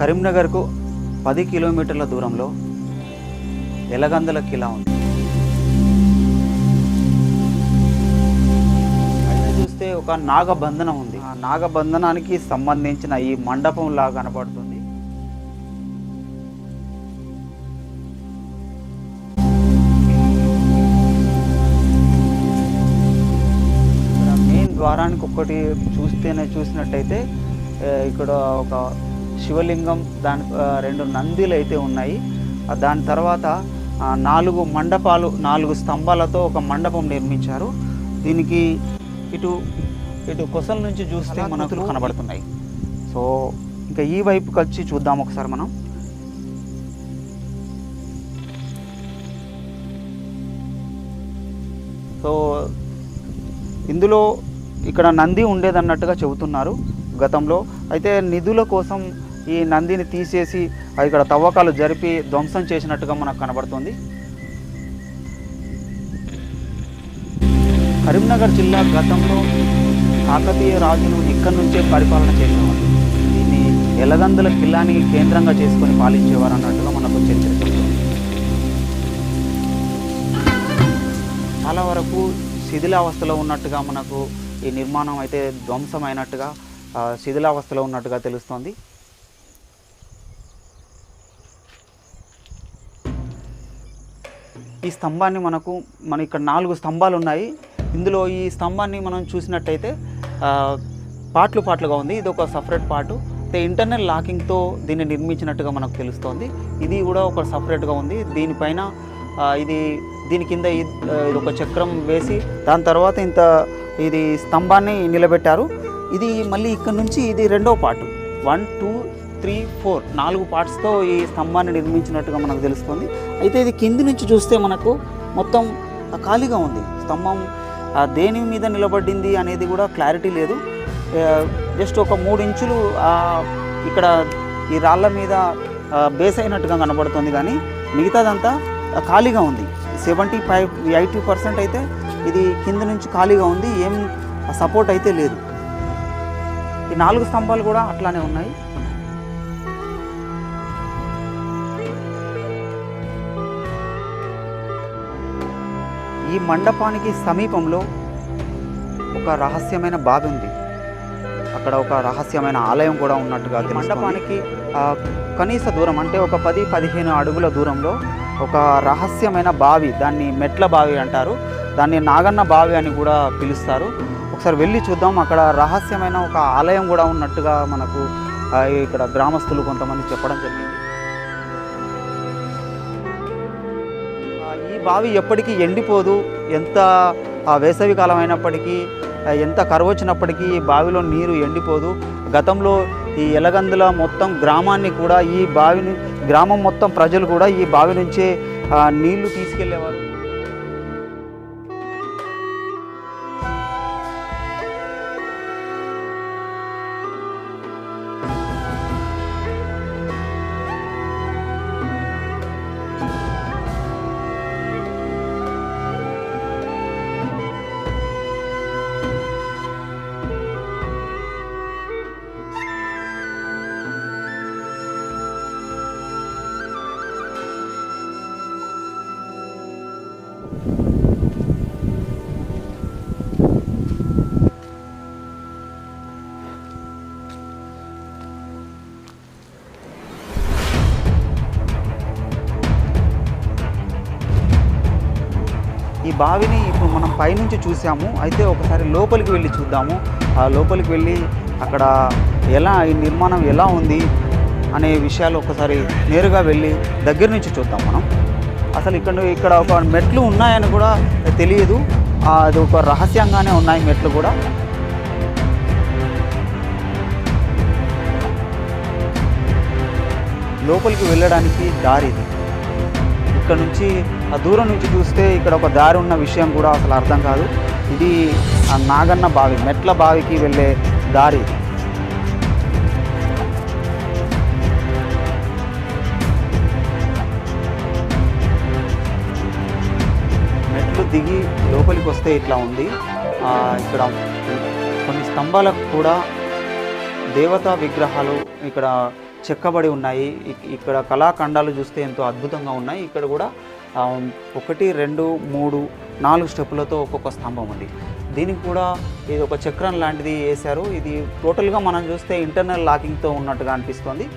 కరీంనగర్కు 10 కిలోమీటర్ల దూరంలో ఎలగందుల కిలా ఉంది. పైన చూస్తే ఒక నాగబంధనం ఉంది. ఆ నాగబంధనానికి సంబంధించిన ఈ మండపం లాగా కనబడుతుంది. ఇక్కడ మెయిన్ ద్వారానికి ఒక్కటి చూసినట్టయితే ఇక్కడ ఒక శివలింగం, దాని 2 నందిలు అయితే ఉన్నాయి. దాని తర్వాత 4 మండపాలు, 4 స్తంభాలతో ఒక మండపం నిర్మించారు. దీనికి ఇటు కొసల నుంచి చూస్తే మనకు కనబడుతున్నాయి. సో ఇంకా ఈ వైపుకి వచ్చి చూద్దాం ఒకసారి మనం. సో ఇందులో ఇక్కడ నంది ఉండేదన్నట్టుగా చెబుతున్నారు గతంలో. అయితే నిధుల కోసం ఈ నందిని తీసేసి ఇక్కడ తవ్వకాలు జరిపి ధ్వంసం చేసినట్టుగా మనకు కనబడుతుంది. కరీంనగర్ జిల్లా గతంలో కాకతీయ రాజులు ఇక్కడి నుంచే పరిపాలన చేసేవారు. దీన్ని ఎలగందుల కిల్లాని కేంద్రంగా చేసుకొని పాలించేవారు అన్నట్టుగా మనకు చరిత్ర చెబుతుంది. చాలా వరకు శిథిలావస్థలో ఉన్నట్టుగా మనకు ఈ నిర్మాణం అయితే ధ్వంసమైనట్టుగా, శిథిలావస్థలో ఉన్నట్టుగా తెలుస్తోంది. ఈ స్తంభాన్ని మన ఇక్కడ 4 స్తంభాలు ఉన్నాయి. ఇందులో ఈ స్తంభాన్ని మనం చూసినట్టయితే పార్ట్లుగా ఉంది. ఇది ఒక సపరేట్ పార్టు. ఇంటర్నల్ లాకింగ్తో దీన్ని నిర్మించినట్టుగా మనకు తెలుస్తోంది. ఇది కూడా ఒక సపరేట్గా ఉంది. దీనిపైన దీని కింద ఇది ఒక చక్రం వేసి దాని తర్వాత ఇది స్తంభాన్ని నిలబెట్టారు. ఇది మళ్ళీ ఇక్కడ నుంచి ఇది 2వ పార్టు. 1, 2, 3, 4 4 పార్ట్స్తో ఈ స్తంభాన్ని నిర్మించినట్టుగా మనకు తెలుస్తుంది. అయితే ఇది కింది నుంచి చూస్తే మనకు మొత్తం ఖాళీగా ఉంది. స్తంభం దేని మీద నిలబడింది అనేది కూడా క్లారిటీ లేదు. జస్ట్ ఒక 3 ఇంచులు ఇక్కడ ఈ రాళ్ళ మీద బేస్ అయినట్టుగా కనబడుతుంది, కానీ మిగతాదంతా ఖాళీగా ఉంది. 75-80% అయితే ఇది కింద నుంచి ఖాళీగా ఉంది. ఏం సపోర్ట్ అయితే లేదు. ఈ 4 స్తంభాలు కూడా అట్లానే ఉన్నాయి. ఈ మండపానికి సమీపంలో ఒక రహస్యమైన బావి ఉంది. అక్కడ ఒక రహస్యమైన ఆలయం కూడా ఉన్నట్టుగా. మండపానికి కనీస దూరం అంటే ఒక 10-15 అడుగుల దూరంలో ఒక రహస్యమైన బావి, దాన్ని మెట్ల బావి అంటారు, దాన్ని నాగన్న బావి అని కూడా పిలుస్తారు. ఒకసారి వెళ్ళి చూద్దాం. అక్కడ రహస్యమైన ఒక ఆలయం కూడా ఉన్నట్టుగా మనకు ఇక్కడ గ్రామస్తులు కొంతమంది చెప్పడం జరిగింది. ఈ బావి ఎప్పటికీ ఎండిపోదు. ఎంత వేసవి కాలం అయినప్పటికీ, ఎంత కరువు వచ్చినప్పటికీ ఈ బావిలో నీరు ఎండిపోదు. గతంలో ఈ ఎలగందుల మొత్తం గ్రామాన్ని కూడా గ్రామం మొత్తం ప్రజలు కూడా ఈ బావి నుంచే నీళ్లు తీసుకెళ్లేవారు. ఈ బావిని ఇప్పుడు మనం పైనుంచి చూసాము. అయితే ఒకసారి లోపలికి వెళ్ళి చూద్దాము. ఆ లోపలికి వెళ్ళి అక్కడ ఈ నిర్మాణం ఎలా ఉంది అనే విషయాలు ఒకసారి నేరుగా వెళ్ళి దగ్గర నుంచి చూద్దాం మనం. అసలు ఇక్కడ ఒక మెట్లు ఉన్నాయని కూడా తెలియదు. అది ఒక రహస్యంగానే ఉన్నాయి మెట్లు కూడా. లోపలికి వెళ్ళడానికి దారి ఇది. ఇక్కడ నుంచి దూరం నుంచి చూస్తే ఇక్కడ ఒక దారి ఉన్న విషయం కూడా అసలు అర్థం కాదు. ఇది నాగన్న బావి, మెట్ల బావికి వెళ్ళే దారి ఇది. మెట్లు దిగి లోపలికి వస్తే ఇట్లా ఉంది. ఇక్కడ కొన్ని స్తంభాలకు కూడా దేవతా విగ్రహాలు ఇక్కడ చెక్కబడి ఉన్నాయి. ఇక్కడ కళాఖండాలు చూస్తే ఎంతో అద్భుతంగా ఉన్నాయి. ఇక్కడ కూడా 1 2 3 4 స్టెప్పులతో ఒక్కొక్క స్తంభం ఉంది. దీనికి కూడా ఇది ఒక చక్రం లాంటిది వేశారు. ఇది టోటల్గా మనం చూస్తే ఇంటర్నల్ లాకింగ్తో ఉన్నట్టుగా అనిపిస్తుంది.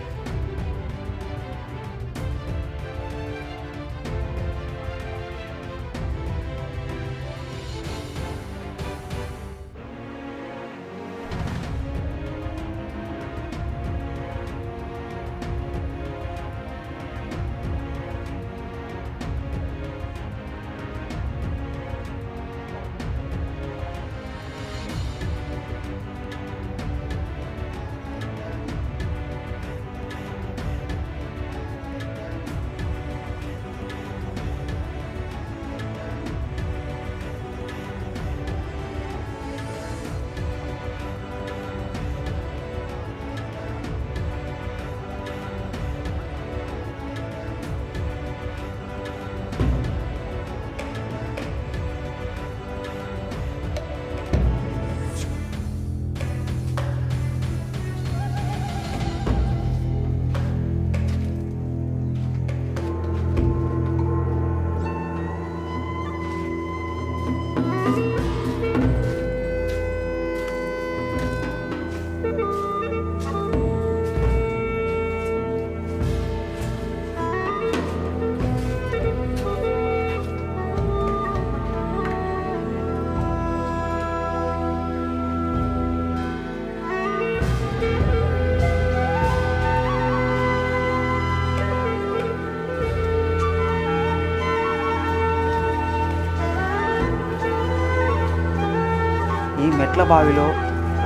ఈ మెట్ల బావిలో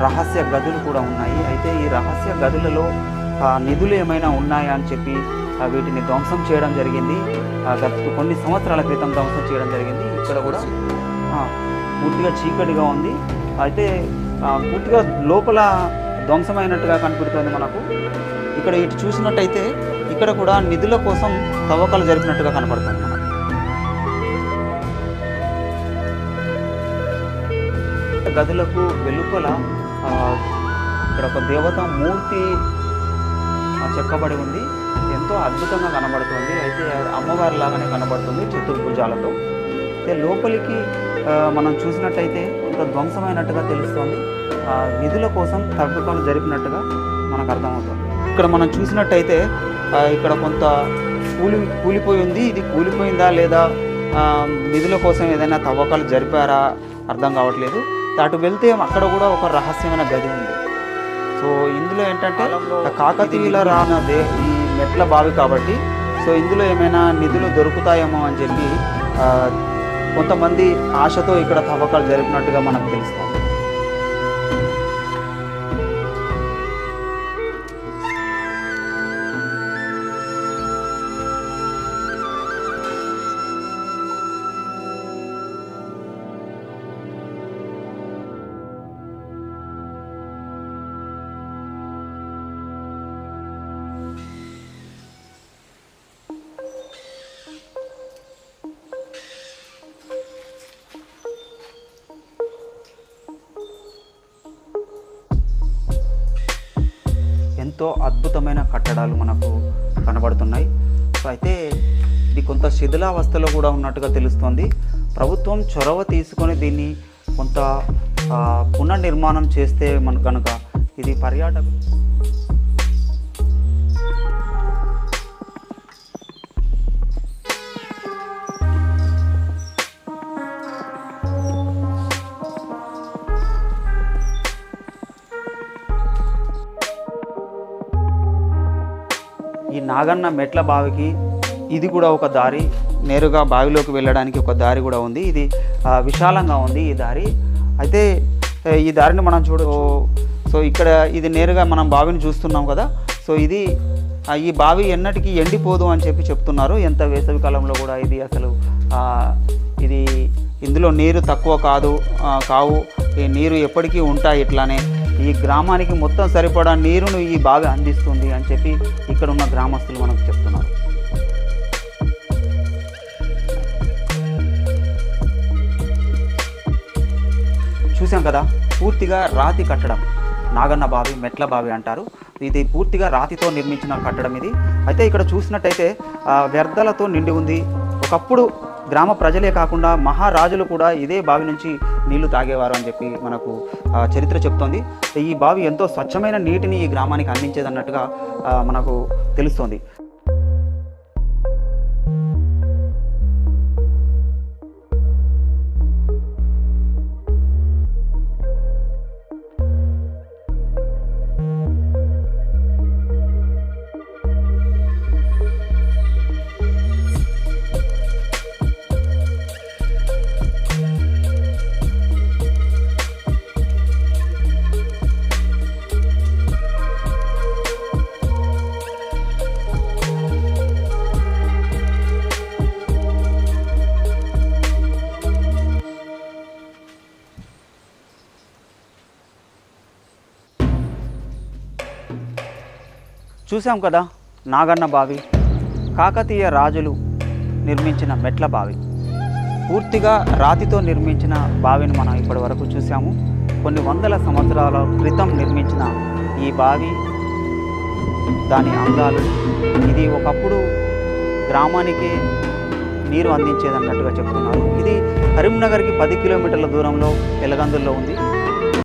రహస్య గదులు కూడా ఉన్నాయి. అయితే ఈ రహస్య గదులలో నిధులు ఏమైనా ఉన్నాయా అని చెప్పి వీటిని ధ్వంసం చేయడం జరిగింది. గత కొన్ని సంవత్సరాల క్రితం ధ్వంసం చేయడం జరిగింది. ఇక్కడ కూడా పూర్తిగా చీకటిగా ఉంది. అయితే పూర్తిగా లోపల ధ్వంసమైనట్టుగా కనిపిస్తుంది మనకు. ఇక్కడ ఇటు చూసినట్టయితే ఇక్కడ కూడా నిధుల కోసం తవ్వకాలు జరిపినట్టుగా కనపడుతుంది మనకు. గదులకు వెలుపల ఇక్కడ ఒక దేవతా మూర్తి చెక్కబడి ఉంది. ఎంతో అద్భుతంగా కనబడుతుంది. అయితే అమ్మవారి లాగానే కనబడుతుంది చతుర్భుజాలతో. అయితే లోపలికి మనం చూసినట్టయితే కొంత ధ్వంసమైనట్టుగా తెలుస్తుంది. నిధుల కోసం తవ్వకాలు జరిపినట్టుగా మనకు అర్థమవుతుంది. ఇక్కడ మనం చూసినట్టయితే ఇక్కడ కొంత కూలిపోయి ఉంది. ఇది కూలిపోయిందా లేదా నిధుల కోసం ఏదైనా తవ్వకాలు జరిపారా అర్థం కావట్లేదు. అటు వెళ్తే అక్కడ కూడా ఒక రహస్యమైన గది ఉంది. సో ఇందులో ఏంటంటే కాకతీయుల రానదే ఈ మెట్ల బావి కాబట్టి సో ఇందులో ఏమైనా నిధులు దొరుకుతాయేమో అని చెప్పి కొంతమంది ఆశతో ఇక్కడ తవ్వకాలు జరిపినట్టుగా మనకు తెలుస్తుంది. ఎంతో అద్భుతమైన కట్టడాలు మనకు కనబడుతున్నాయి. సో అయితే ఇది కొంత శిథిలావస్థలో కూడా ఉన్నట్టుగా తెలుస్తుంది. ప్రభుత్వం చొరవ తీసుకొని దీన్ని కొంత పునర్నిర్మాణం చేస్తే మనకు కనుక ఇది పర్యాటక ఈ నాగన్న మెట్ల బావికి ఇది కూడా ఒక దారి, నేరుగా బావిలోకి వెళ్ళడానికి ఒక దారి కూడా ఉంది. ఇది విశాలంగా ఉంది ఈ దారి. అయితే ఈ దారిని మనం సో ఇక్కడ ఇది నేరుగా మనం బావిని చూస్తున్నాం కదా. సో ఇది ఈ బావి ఎన్నటికీ ఎండిపోదు అని చెప్తున్నారు. ఎంత వేసవి కాలంలో కూడా ఇది అసలు ఇది ఇందులో నీరు తక్కువ కావు. ఈ నీరు ఎప్పటికీ ఉంటాయి. ఇట్లానే ఈ గ్రామానికి మొత్తం సరిపడా నీరును ఈ బావి అందిస్తుంది అని చెప్పి ఇక్కడ ఉన్న గ్రామస్తులు మనకు చెప్తున్నారు. చూసాం కదా, పూర్తిగా రాతి కట్టడం. నాగన్న బావి, మెట్ల బావి అంటారు. ఇది పూర్తిగా రాతితో నిర్మించిన కట్టడం ఇది. అయితే ఇక్కడ చూసినట్టయితే వ్యర్థాలతో నిండి ఉంది. ఒకప్పుడు గ్రామ ప్రజలే కాకుండా మహారాజులు కూడా ఇదే బావి నుంచి నీళ్లు తాగేవారు అని చెప్పి మనకు చరిత్ర చెప్తోంది. ఈ బావి ఎంతో స్వచ్ఛమైన నీటిని ఈ గ్రామానికి అందించేదన్నట్టుగా మనకు తెలుస్తోంది. చూసాం కదా నాగన్న బావి, కాకతీయ రాజులు నిర్మించిన మెట్ల బావి. పూర్తిగా రాతితో నిర్మించిన బావిని మనం ఇప్పటి వరకు చూసాము. కొన్ని వందల సంవత్సరాల క్రితం నిర్మించిన ఈ బావి, దాని అందాలు, ఇది ఒకప్పుడు గ్రామానికి నీరు అందించేదన్నట్టుగా చెప్తున్నారు. ఇది కరీంనగర్కి 10 కిలోమీటర్ల దూరంలో ఎలగందుల్లో ఉంది.